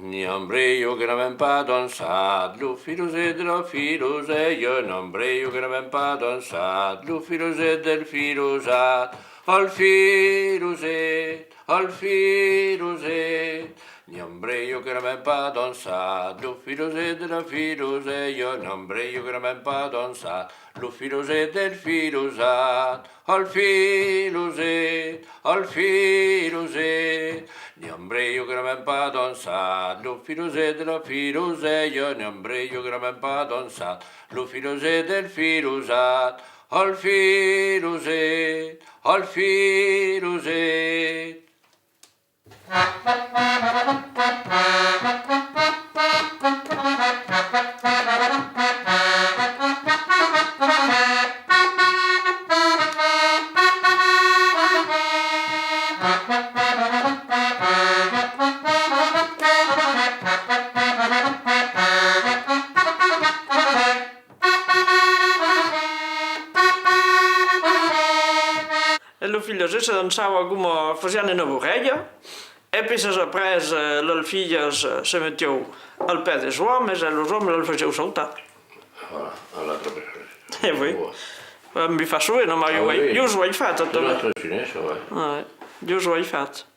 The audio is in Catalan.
Ni ombreio che n'avem pas dansat, lo filoset de la filoseia, ni ombreio che n'avem pas dansat, lo filoset del filosat, el filoset, el filoset. Ni ombreio che n'avem pas dansat, lo filoset de la filoseia, ni ombreio che n'avem pas dansat, lo filoset del filosat, el filoset, el filoset. Ni ombreio che n'avem pas dansat, lo filoset de la filoseia, ni ombreio che n'avem pas dansat, lo filoset del filosat, el filoset, el filoset. E lo figlio se dansava come facevano una vorella, e poi le figlie si mettevano al pè dei uomini e gli uomini lo facevano saltare. Voilà, all'altra persona. E voi? Mi fa suono, ma io ho fatto. L'altra cinese, Io ho fatto.